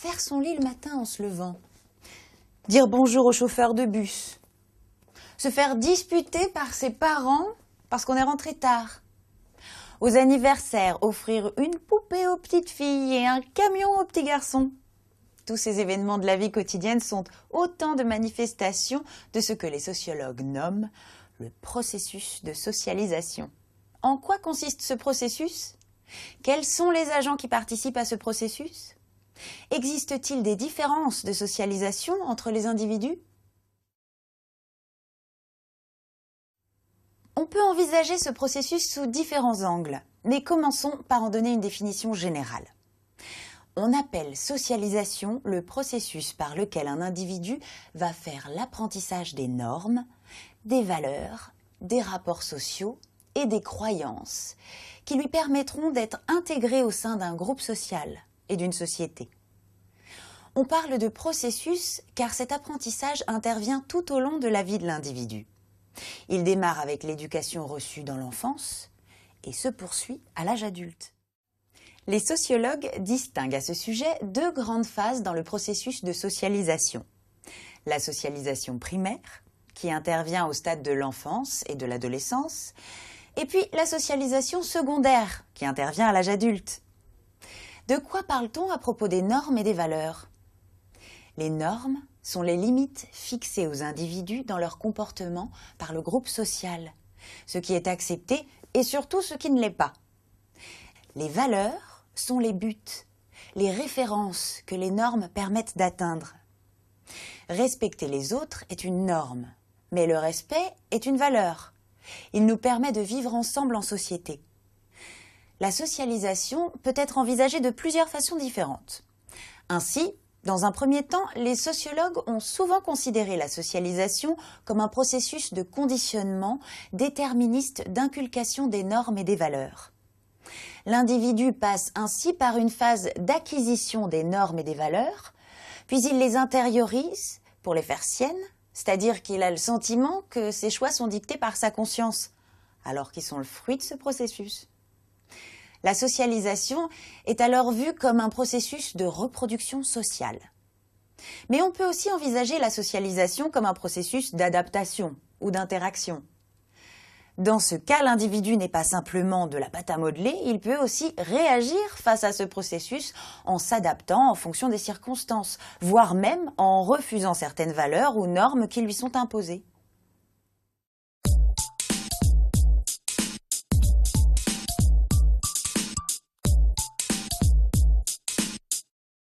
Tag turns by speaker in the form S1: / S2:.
S1: Faire son lit le matin en se levant. Dire bonjour au chauffeur de bus. Se faire disputer par ses parents parce qu'on est rentré tard. Aux anniversaires, offrir une poupée aux petites filles et un camion aux petits garçons. Tous ces événements de la vie quotidienne sont autant de manifestations de ce que les sociologues nomment le processus de socialisation. En quoi consiste ce processus? Quels sont les agents qui participent à ce processus? Existe-t-il des différences de socialisation entre les individus? On peut envisager ce processus sous différents angles, mais commençons par en donner une définition générale. On appelle socialisation le processus par lequel un individu va faire l'apprentissage des normes, des valeurs, des rapports sociaux et des croyances qui lui permettront d'être intégré au sein d'un groupe social et d'une société. On parle de processus car cet apprentissage intervient tout au long de la vie de l'individu. Il démarre avec l'éducation reçue dans l'enfance et se poursuit à l'âge adulte. Les sociologues distinguent à ce sujet deux grandes phases dans le processus de socialisation. La socialisation primaire, qui intervient au stade de l'enfance et de l'adolescence, et puis la socialisation secondaire, qui intervient à l'âge adulte. De quoi parle-t-on à propos des normes et des valeurs? Les normes sont les limites fixées aux individus dans leur comportement par le groupe social, ce qui est accepté et surtout ce qui ne l'est pas. Les valeurs sont les buts, les références que les normes permettent d'atteindre. Respecter les autres est une norme, mais le respect est une valeur. Il nous permet de vivre ensemble en société. La socialisation peut être envisagée de plusieurs façons différentes. Ainsi, dans un premier temps, les sociologues ont souvent considéré la socialisation comme un processus de conditionnement déterministe d'inculcation des normes et des valeurs. L'individu passe ainsi par une phase d'acquisition des normes et des valeurs, puis il les intériorise pour les faire siennes, c'est-à-dire qu'il a le sentiment que ses choix sont dictés par sa conscience, alors qu'ils sont le fruit de ce processus. La socialisation est alors vue comme un processus de reproduction sociale. Mais on peut aussi envisager la socialisation comme un processus d'adaptation ou d'interaction. Dans ce cas, l'individu n'est pas simplement de la pâte à modeler, il peut aussi réagir face à ce processus en s'adaptant en fonction des circonstances, voire même en refusant certaines valeurs ou normes qui lui sont imposées.